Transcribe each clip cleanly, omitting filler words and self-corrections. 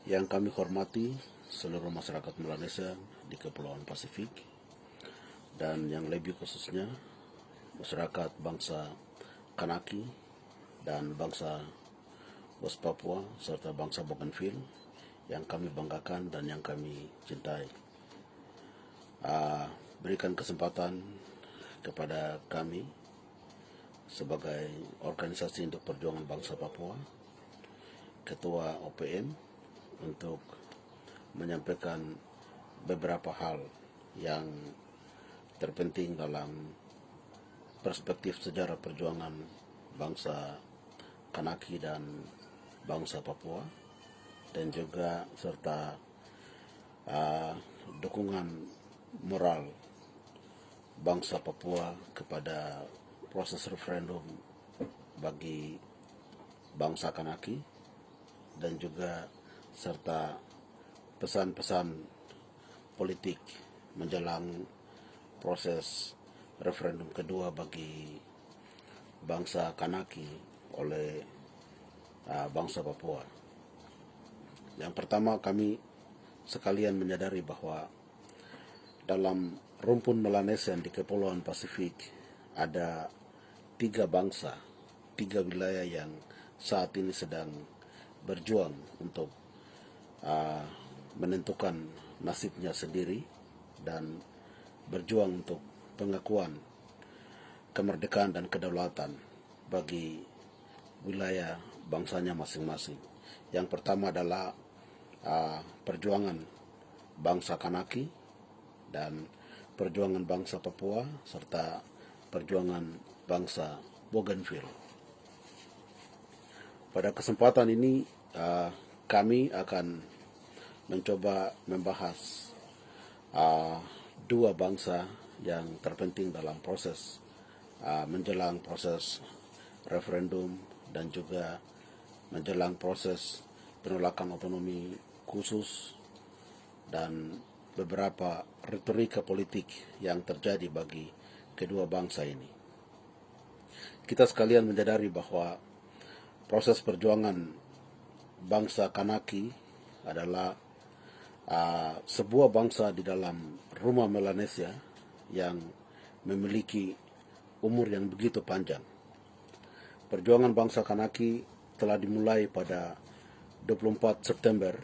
Yang kami hormati seluruh masyarakat Melanesia di Kepulauan Pasifik dan yang lebih khususnya masyarakat bangsa Kanaki dan bangsa West Papua serta bangsa Bougainville yang kami banggakan dan yang kami cintai. Berikan kesempatan kepada kami sebagai organisasi untuk perjuangan bangsa Papua, Ketua OPM, untuk menyampaikan beberapa hal yang terpenting dalam perspektif sejarah perjuangan bangsa Kanaki dan bangsa Papua, dan juga serta dukungan moral bangsa Papua kepada proses referendum bagi bangsa Kanaki, dan juga serta pesan-pesan politik menjelang proses referendum kedua bagi bangsa Kanaki oleh bangsa Papua. Yang pertama, kami sekalian menyadari bahwa dalam rumpun Melanesian di Kepulauan Pasifik ada 3 bangsa, 3 wilayah yang saat ini sedang berjuang untuk menentukan nasibnya sendiri dan berjuang untuk pengakuan kemerdekaan dan kedaulatan bagi wilayah bangsanya masing-masing. Yang pertama adalah perjuangan bangsa Kanaki dan perjuangan bangsa Papua serta perjuangan bangsa Bougainville. Pada kesempatan ini kami akan mencoba membahas 2 bangsa yang terpenting dalam proses menjelang proses referendum dan juga menjelang proses penolakan otonomi khusus dan beberapa retorika politik yang terjadi bagi kedua bangsa ini. Kita sekalian menyadari bahwa proses perjuangan bangsa Kanaki adalah sebuah bangsa di dalam rumah Melanesia yang memiliki umur yang begitu panjang. Perjuangan bangsa Kanaki telah dimulai pada 24 September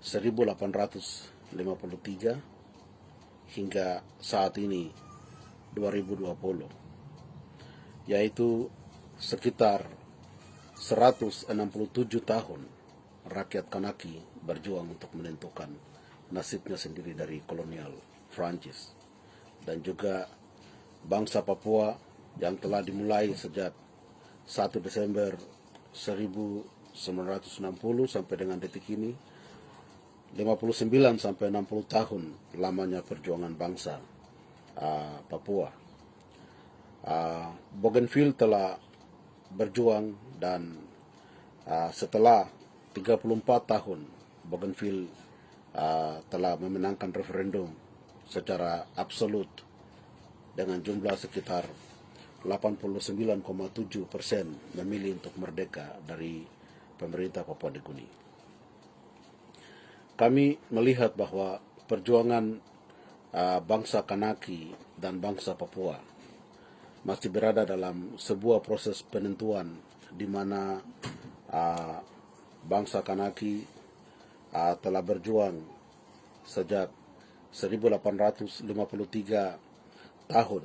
1853 hingga saat ini 2020, yaitu sekitar 167 tahun rakyat Kanaki berjuang untuk menentukan nasibnya sendiri dari kolonial Prancis, dan juga bangsa Papua yang telah dimulai sejak 1 Desember 1960 sampai dengan detik ini, 59 sampai 60 tahun lamanya perjuangan bangsa Papua. Bougainville telah berjuang dan setelah 34 tahun Bougainville telah memenangkan referendum secara absolut dengan jumlah sekitar 89,7% memilih untuk merdeka dari pemerintah Papua Nugini. Kami melihat bahwa perjuangan bangsa Kanaki dan bangsa Papua masih berada dalam sebuah proses penentuan di mana bangsa Kanaki telah berjuang sejak 1853 tahun,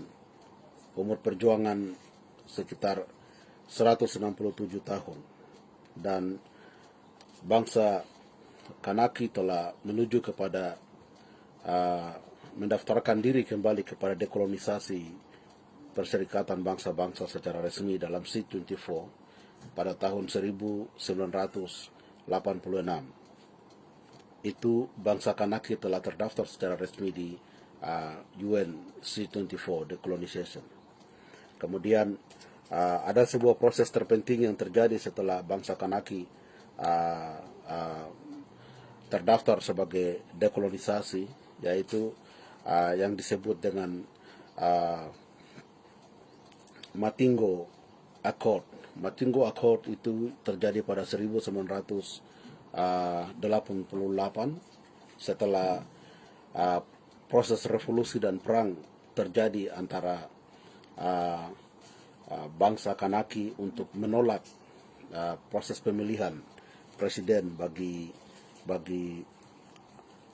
umur perjuangan sekitar 167 tahun, dan bangsa Kanaki telah menuju kepada mendaftarkan diri kembali kepada dekolonisasi Perserikatan Bangsa-Bangsa secara resmi dalam C24 pada tahun 1986. Itu bangsa Kanaki telah terdaftar secara resmi di UN C24 Decolonization. Kemudian ada sebuah proses terpenting yang terjadi setelah bangsa Kanaki terdaftar sebagai dekolonisasi, yaitu yang disebut dengan Matingo Accord. Matingo Accord itu terjadi pada 1987 88 setelah proses revolusi dan perang terjadi antara bangsa Kanaki untuk menolak proses pemilihan presiden bagi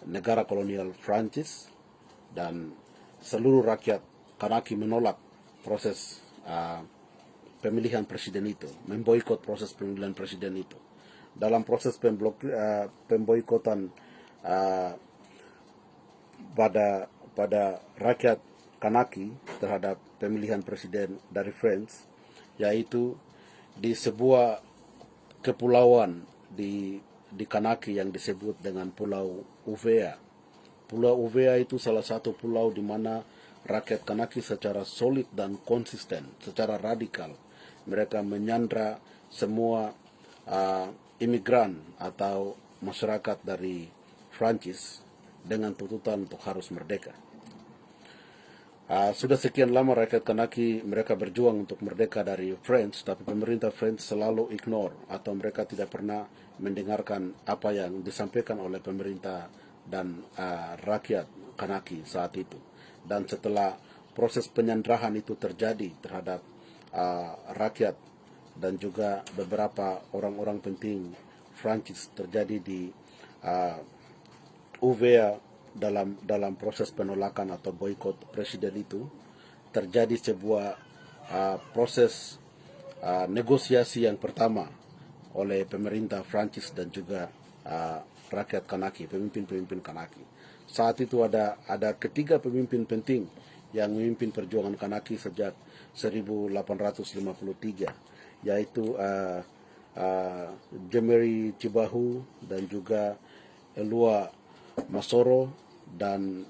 negara kolonial Prancis, dan seluruh rakyat Kanaki menolak proses pemilihan presiden itu, memboikot proses pemilihan presiden itu. Dalam proses pemboikotan pada rakyat Kanaki terhadap pemilihan presiden dari France, yaitu di sebuah kepulauan di Kanaki yang disebut dengan Pulau Uvea. Pulau Uvea itu salah satu pulau di mana rakyat Kanaki secara solid dan konsisten, secara radikal, mereka menyandra semua imigran atau masyarakat dari Prancis dengan tuntutan untuk harus merdeka. Sudah sekian lama rakyat Kanaki mereka berjuang untuk merdeka dari French, tapi pemerintah French selalu ignore atau mereka tidak pernah mendengarkan apa yang disampaikan oleh pemerintah dan rakyat Kanaki saat itu. Dan setelah proses penyandrahan itu terjadi terhadap rakyat dan juga beberapa orang-orang penting Prancis terjadi di Uvea, dalam proses penolakan atau boikot presiden itu, terjadi sebuah proses negosiasi yang pertama oleh pemerintah Prancis dan juga rakyat Kanaki, pemimpin-pemimpin Kanaki. Saat itu ada ketiga pemimpin penting yang memimpin perjuangan Kanaki sejak 1853, yaitu Jemery Cibahu dan juga Elua Masoro dan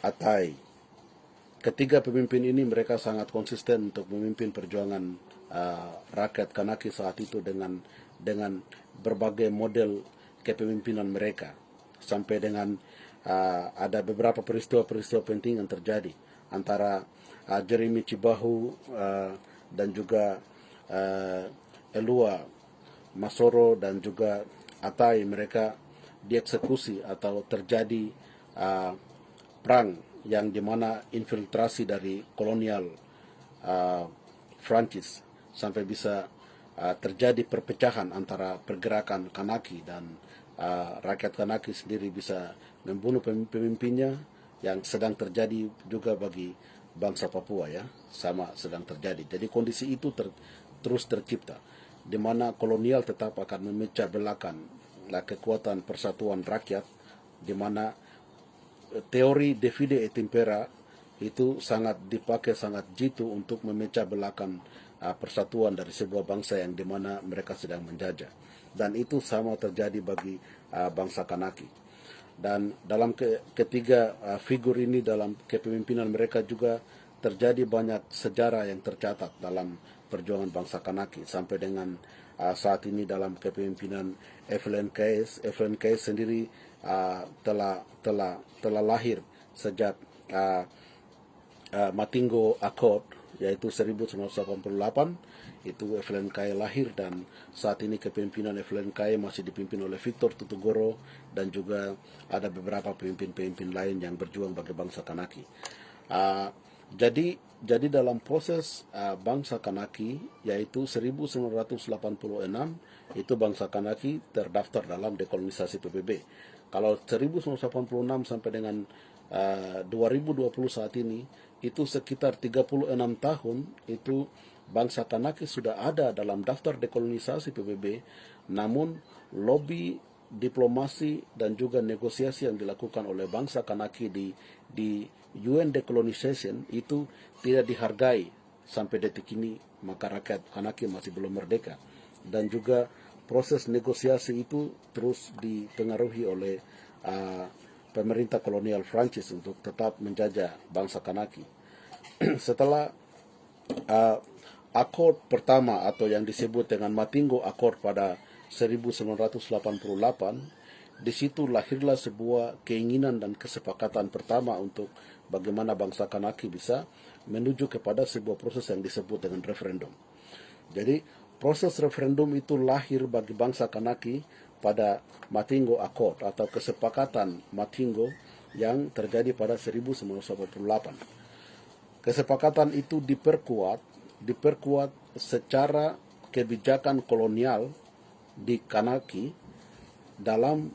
Atai. Ketiga pemimpin ini mereka sangat konsisten untuk memimpin perjuangan rakyat Kanaki saat itu dengan berbagai model kepemimpinan mereka, sampai dengan ada beberapa peristiwa-peristiwa penting yang terjadi antara Jeremy Cibahu dan juga Elua Masoro dan juga Atai. Mereka dieksekusi atau terjadi perang yang dimana infiltrasi dari kolonial Prancis sampai bisa terjadi perpecahan antara pergerakan Kanaki dan rakyat Kanaki sendiri bisa membunuh pemimpinnya, yang sedang terjadi juga bagi bangsa Papua, ya, sama sedang terjadi. Jadi kondisi itu terus tercipta, di mana kolonial tetap akan memecah belakan kekuatan persatuan rakyat, di mana teori divide et impera itu sangat dipakai, sangat jitu untuk memecah belakan persatuan dari sebuah bangsa yang di mana mereka sedang menjajah. Dan itu sama terjadi bagi bangsa Kanaki. Dan dalam ketiga figur ini, dalam kepemimpinan mereka juga terjadi banyak sejarah yang tercatat dalam perjuangan bangsa Kanaki sampai dengan saat ini dalam kepemimpinan Evelyn Keyes. Evelyn Keyes sendiri telah lahir sejak Matingo Accord, yaitu 1988. Itu Evelyn Keyes lahir, dan saat ini kepemimpinan Evelyn Keyes masih dipimpin oleh Victor Tutugoro dan juga ada beberapa pemimpin-pemimpin lain yang berjuang bagi bangsa Kanaki. Jadi dalam proses bangsa Kanaki, yaitu 1986, itu bangsa Kanaki terdaftar dalam dekolonisasi PBB. Kalau 1986 sampai dengan 2020 saat ini, itu sekitar 36 tahun, itu bangsa Kanaki sudah ada dalam daftar dekolonisasi PBB, namun lobby, diplomasi, dan juga negosiasi yang dilakukan oleh bangsa Kanaki di UN Decolonization itu tidak dihargai sampai detik ini, maka rakyat Kanaki masih belum merdeka. Dan juga proses negosiasi itu terus dipengaruhi oleh pemerintah kolonial Prancis untuk tetap menjajah bangsa Kanaki. Setelah akord pertama atau yang disebut dengan Matingo Accord pada 1988, di situ lahirlah sebuah keinginan dan kesepakatan pertama untuk bagaimana bangsa Kanaki bisa menuju kepada sebuah proses yang disebut dengan referendum. Jadi proses referendum itu lahir bagi bangsa Kanaki pada Matingo Accord atau kesepakatan Matingo yang terjadi pada 1988. Kesepakatan itu diperkuat secara kebijakan kolonial di Kanaki dalam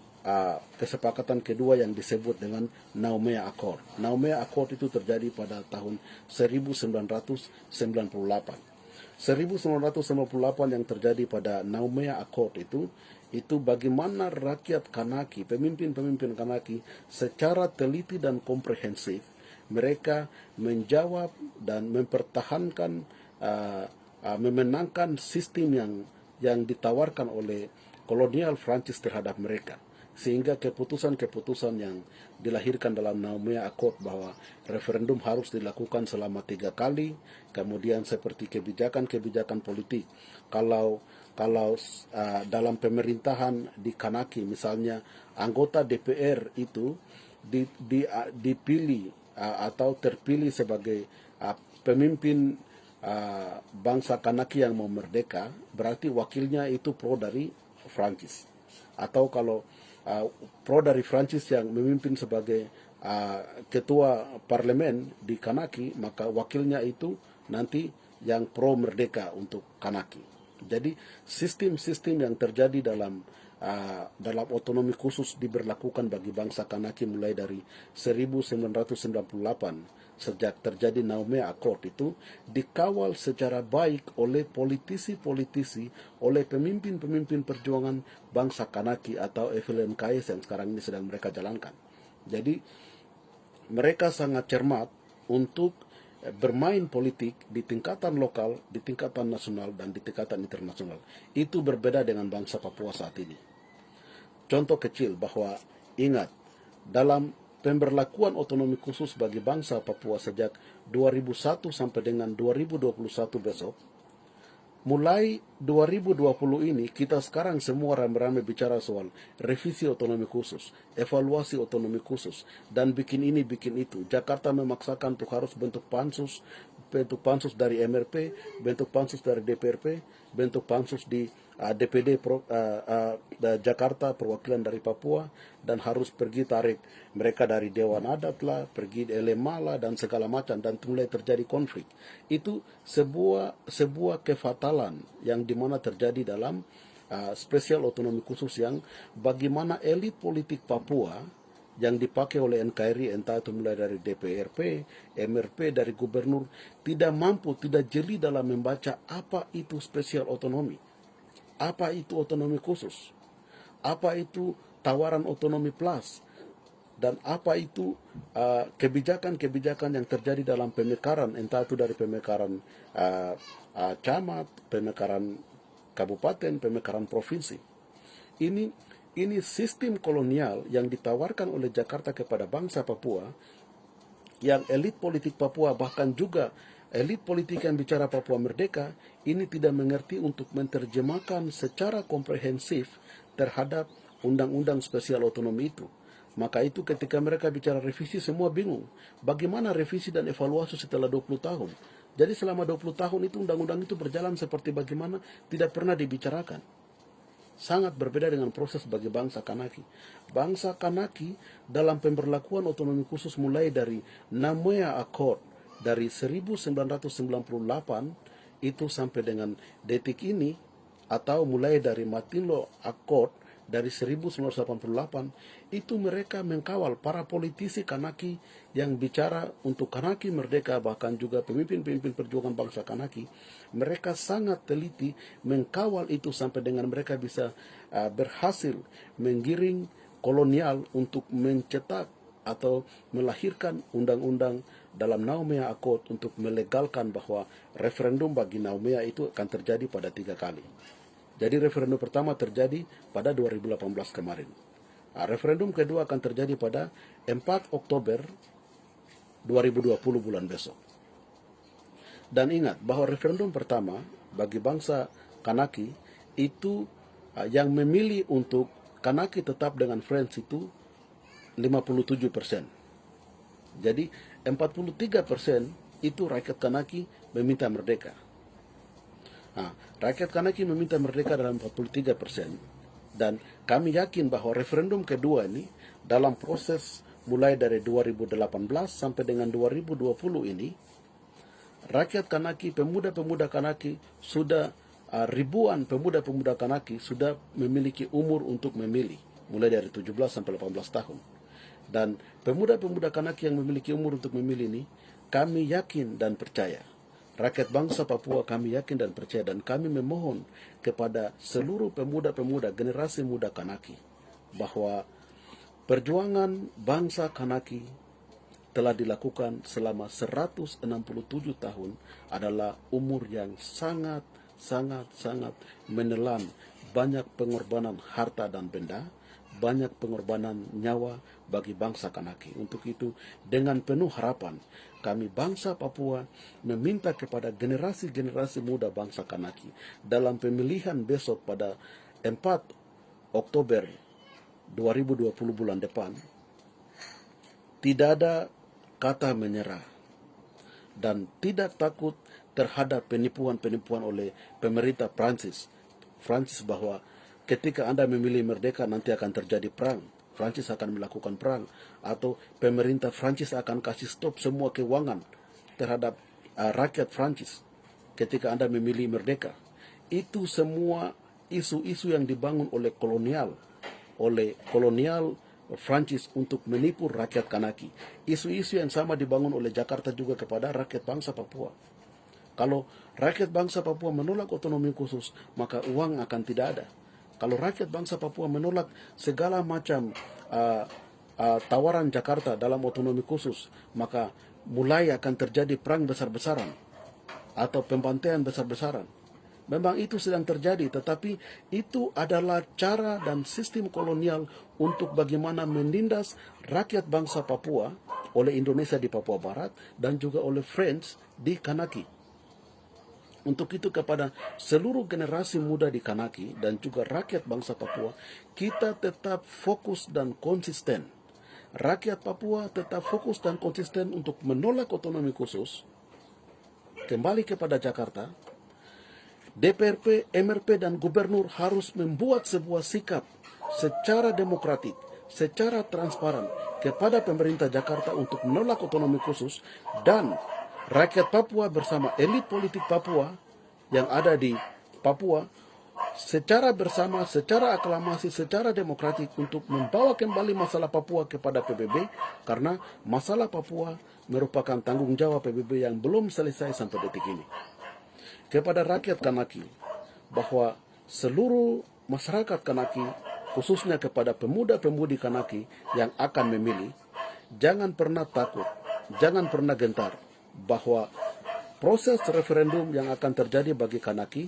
kesepakatan kedua yang disebut dengan Naumea Accord. Naumea Accord itu terjadi pada tahun 1998. 1998 yang terjadi pada Naumea Accord itu bagaimana rakyat Kanaki, pemimpin-pemimpin Kanaki secara teliti dan komprehensif mereka menjawab dan mempertahankan memenangkan sistem yang ditawarkan oleh kolonial Prancis terhadap mereka, sehingga keputusan-keputusan yang dilahirkan dalam Naumea Accord bahwa referendum harus dilakukan selama 3 kali, kemudian seperti kebijakan-kebijakan politik, kalau dalam pemerintahan di Kanaki misalnya anggota DPR itu dipilih atau terpilih sebagai pemimpin bangsa Kanaki yang mau merdeka, berarti wakilnya itu pro dari Prancis. Atau kalau pro dari Prancis yang memimpin sebagai ketua parlemen di Kanaki, maka wakilnya itu nanti yang pro merdeka untuk Kanaki. Jadi sistem-sistem yang terjadi dalam otonomi khusus diberlakukan bagi bangsa Kanaki mulai dari 1998 sejak terjadi Naumea Accord itu dikawal secara baik oleh politisi-politisi, oleh pemimpin-pemimpin perjuangan bangsa Kanaki atau FLNKS yang sekarang ini sedang mereka jalankan. Jadi mereka sangat cermat untuk bermain politik di tingkatan lokal, di tingkatan nasional, dan di tingkatan internasional. Itu berbeda dengan bangsa Papua saat ini. Contoh kecil bahwa ingat, dalam pemberlakuan otonomi khusus bagi bangsa Papua sejak 2001 sampai dengan 2021 besok, mulai 2020 ini kita sekarang semua rame-rame bicara soal revisi otonomi khusus, evaluasi otonomi khusus, dan bikin ini bikin itu. Jakarta memaksakan untuk harus bentuk pansus dari MRP, bentuk pansus dari DPRP, bentuk pansus di DPD Jakarta, perwakilan dari Papua, dan harus pergi tarik mereka dari Dewan Adat lah, pergi LMA lah, dan segala macam, dan mulai terjadi konflik. Itu sebuah kefatalan yang dimana terjadi dalam spesial otonomi khusus yang bagaimana elit politik Papua yang dipakai oleh NKRI, entah itu mulai dari DPRP, MRP, dari gubernur, tidak mampu, tidak jeli dalam membaca apa itu spesial otonomi, apa itu otonomi khusus, apa itu tawaran otonomi plus, dan apa itu kebijakan-kebijakan yang terjadi dalam pemekaran, entah itu dari pemekaran camat, pemekaran kabupaten, pemekaran provinsi. Ini sistem kolonial yang ditawarkan oleh Jakarta kepada bangsa Papua, yang elit politik Papua, bahkan juga elit politik yang bicara Papua merdeka, ini tidak mengerti untuk menerjemahkan secara komprehensif terhadap undang-undang spesial otonomi itu. Maka itu ketika mereka bicara revisi, semua bingung. Bagaimana revisi dan evaluasi setelah 20 tahun? Jadi selama 20 tahun itu undang-undang itu berjalan seperti bagaimana, tidak pernah dibicarakan. Sangat berbeda dengan proses bagi bangsa Kanaki. Bangsa Kanaki dalam pemberlakuan otonomi khusus mulai dari Naumea Accord dari 1998 itu sampai dengan detik ini, atau mulai dari Matinlo Accord dari 1988, itu mereka mengkawal para politisi Kanaki yang bicara untuk Kanaki merdeka, bahkan juga pemimpin-pemimpin perjuangan bangsa Kanaki. Mereka sangat teliti mengkawal itu sampai dengan mereka bisa berhasil menggiring kolonial untuk mencetak atau melahirkan undang-undang dalam Naumea Accord untuk melegalkan bahwa referendum bagi Naumea itu akan terjadi pada 3 kali. Jadi referendum pertama terjadi pada 2018 kemarin. Referendum kedua akan terjadi pada 4 Oktober 2020 bulan besok. Dan ingat bahwa referendum pertama bagi bangsa Kanaki itu yang memilih untuk Kanaki tetap dengan French itu 57%. Jadi 43% itu rakyat Kanaki meminta merdeka. Nah, rakyat Kanaki meminta merdeka dalam 43%, dan kami yakin bahwa referendum kedua ini dalam proses mulai dari 2018 sampai dengan 2020 ini, rakyat Kanaki, pemuda-pemuda Kanaki sudah ribuan pemuda-pemuda Kanaki sudah memiliki umur untuk memilih, mulai dari 17 sampai 18 tahun. Dan pemuda-pemuda Kanaki yang memiliki umur untuk memilih ini, kami yakin dan percaya, rakyat bangsa Papua kami yakin dan percaya, dan kami memohon kepada seluruh pemuda-pemuda generasi muda Kanaki bahwa perjuangan bangsa Kanaki telah dilakukan selama 167 tahun adalah umur yang sangat menelan banyak pengorbanan harta dan benda, banyak pengorbanan nyawa bagi bangsa Kanaki. Untuk itu, dengan penuh harapan, kami bangsa Papua meminta kepada generasi-generasi muda bangsa Kanaki dalam pemilihan besok pada 4 Oktober 2020 bulan depan, tidak ada kata menyerah dan tidak takut terhadap penipuan-penipuan oleh pemerintah Prancis bahwa ketika Anda memilih merdeka nanti akan terjadi perang, Prancis akan melakukan perang, atau pemerintah Prancis akan kasih stop semua keuangan terhadap rakyat Prancis ketika Anda memilih merdeka. Itu semua isu-isu yang dibangun oleh kolonial Prancis untuk menipu rakyat Kanaki. Isu-isu yang sama dibangun oleh Jakarta juga kepada rakyat bangsa Papua. Kalau rakyat bangsa Papua menolak otonomi khusus, maka uang akan tidak ada. Kalau rakyat bangsa Papua menolak segala macam tawaran Jakarta dalam otonomi khusus, maka mulai akan terjadi perang besar-besaran atau pembantaian besar-besaran. Memang itu sedang terjadi, tetapi itu adalah cara dan sistem kolonial untuk bagaimana menindas rakyat bangsa Papua oleh Indonesia di Papua Barat dan juga oleh French di Kanaki. Untuk itu kepada seluruh generasi muda di Kanaki dan juga rakyat bangsa Papua, kita tetap fokus dan konsisten. Rakyat Papua tetap fokus dan konsisten untuk menolak otonomi khusus, kembali kepada Jakarta. DPRP, MRP, dan gubernur harus membuat sebuah sikap secara demokratik, secara transparan kepada pemerintah Jakarta untuk menolak otonomi khusus, dan rakyat Papua bersama elit politik Papua yang ada di Papua secara bersama, secara aklamasi, secara demokratik untuk membawa kembali masalah Papua kepada PBB, karena masalah Papua merupakan tanggung jawab PBB yang belum selesai sampai detik ini. Kepada rakyat Kanaki, bahwa seluruh masyarakat Kanaki, khususnya kepada pemuda-pemudi Kanaki yang akan memilih, jangan pernah takut, jangan pernah gentar, bahwa proses referendum yang akan terjadi bagi Kanaki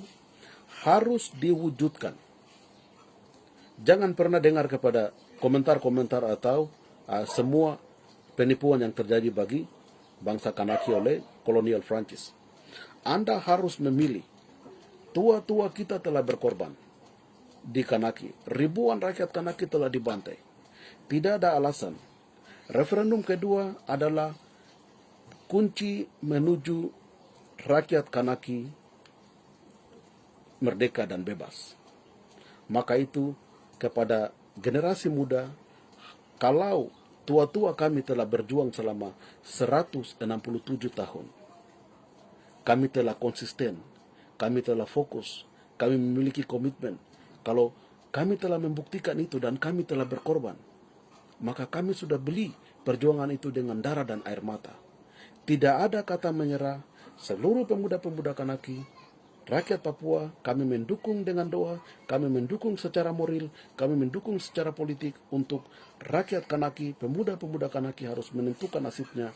harus diwujudkan. Jangan pernah dengar kepada komentar-komentar atau semua penipuan yang terjadi bagi bangsa Kanaki oleh kolonial Prancis. Anda harus memilih. Tua-tua kita telah berkorban di Kanaki. Ribuan rakyat Kanaki telah dibantai. Tidak ada alasan. Referendum kedua adalah kunci menuju rakyat Kanaki merdeka dan bebas. Maka itu kepada generasi muda, kalau tua-tua kami telah berjuang selama 167 tahun, kami telah konsisten, kami telah fokus, kami memiliki komitmen. Kalau kami telah membuktikan itu dan kami telah berkorban, maka kami sudah beli perjuangan itu dengan darah dan air mata. Tidak ada kata menyerah. Seluruh pemuda-pemuda Kanaki, rakyat Papua, kami mendukung dengan doa, kami mendukung secara moral, kami mendukung secara politik untuk rakyat Kanaki, pemuda-pemuda Kanaki harus menentukan nasibnya,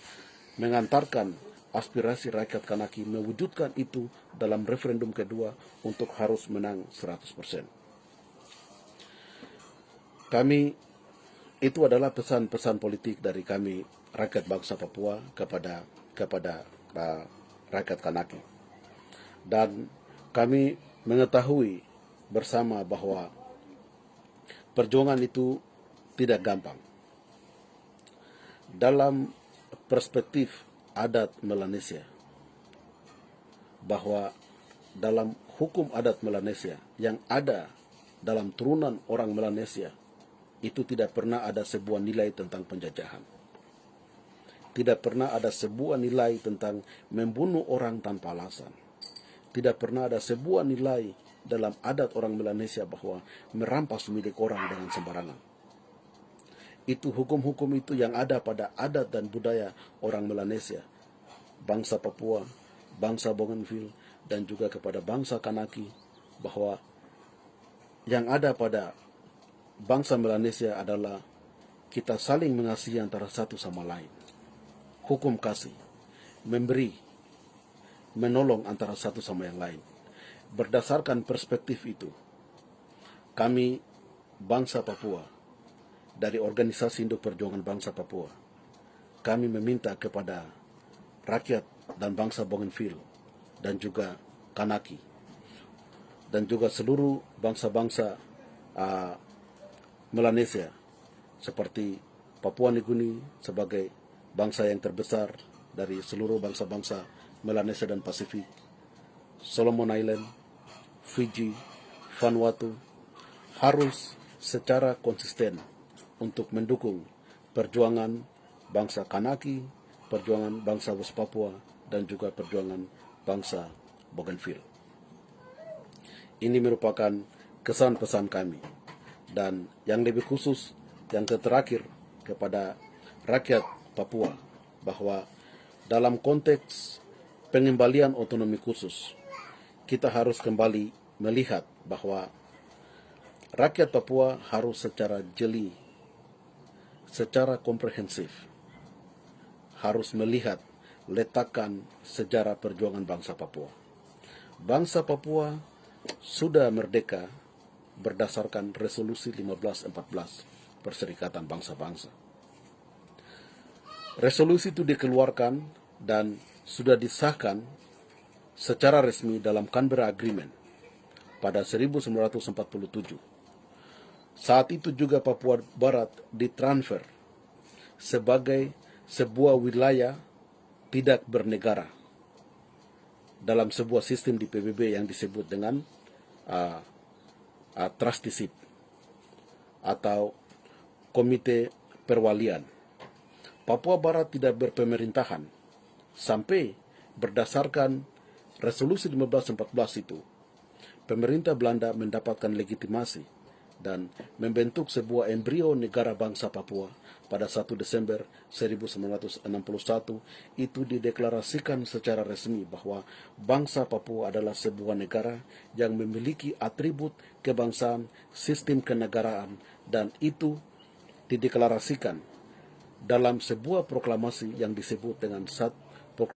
mengantarkan aspirasi rakyat Kanaki, mewujudkan itu dalam referendum kedua untuk harus menang 100%. Itu adalah pesan-pesan politik dari kami rakyat bangsa Papua kepada rakyat Kanaki. Dan kami mengetahui bersama bahwa perjuangan itu tidak gampang. Dalam perspektif adat Melanesia, bahwa dalam hukum adat Melanesia yang ada dalam turunan orang Melanesia itu tidak pernah ada sebuah nilai tentang penjajahan. Tidak pernah ada sebuah nilai tentang membunuh orang tanpa alasan. Tidak pernah ada sebuah nilai dalam adat orang Melanesia bahwa merampas milik orang dengan sembarangan. Itu hukum-hukum itu yang ada pada adat dan budaya orang Melanesia, bangsa Papua, bangsa Bougainville, dan juga kepada bangsa Kanaki, bahwa yang ada pada bangsa Melanesia adalah kita saling mengasihi antara satu sama lain. Hukum kasih, memberi, menolong antara satu sama yang lain. Berdasarkan perspektif itu, kami bangsa Papua, dari Organisasi Induk Perjuangan Bangsa Papua, kami meminta kepada rakyat dan bangsa Bougainville dan juga Kanaki dan juga seluruh bangsa-bangsa Melanesia seperti Papua Nugini sebagai bangsa yang terbesar dari seluruh bangsa-bangsa Melanesia dan Pasifik, Solomon Island, Fiji, Vanuatu, harus secara konsisten untuk mendukung perjuangan bangsa Kanaki, perjuangan bangsa West Papua, dan juga perjuangan bangsa Bougainville. Ini merupakan kesan pesan kami. Dan yang lebih khusus, yang terakhir kepada rakyat Papua, bahwa dalam konteks pengembalian otonomi khusus, kita harus kembali melihat bahwa rakyat Papua harus secara jeli, secara komprehensif, harus melihat letakkan sejarah perjuangan bangsa Papua. Bangsa Papua sudah merdeka berdasarkan Resolusi 1514 Perserikatan Bangsa-Bangsa. Resolusi itu dikeluarkan dan sudah disahkan secara resmi dalam Canberra Agreement pada 1947. Saat itu juga Papua Barat ditransfer sebagai sebuah wilayah tidak bernegara dalam sebuah sistem di PBB yang disebut dengan trusteeship atau komite perwalian. Papua Barat tidak berpemerintahan sampai berdasarkan Resolusi 1514 itu, pemerintah Belanda mendapatkan legitimasi dan membentuk sebuah embrio negara bangsa Papua pada 1 Desember 1961. Itu dideklarasikan secara resmi bahwa bangsa Papua adalah sebuah negara yang memiliki atribut kebangsaan, sistem kenegaraan, dan itu dideklarasikan dalam sebuah proklamasi yang disebut dengan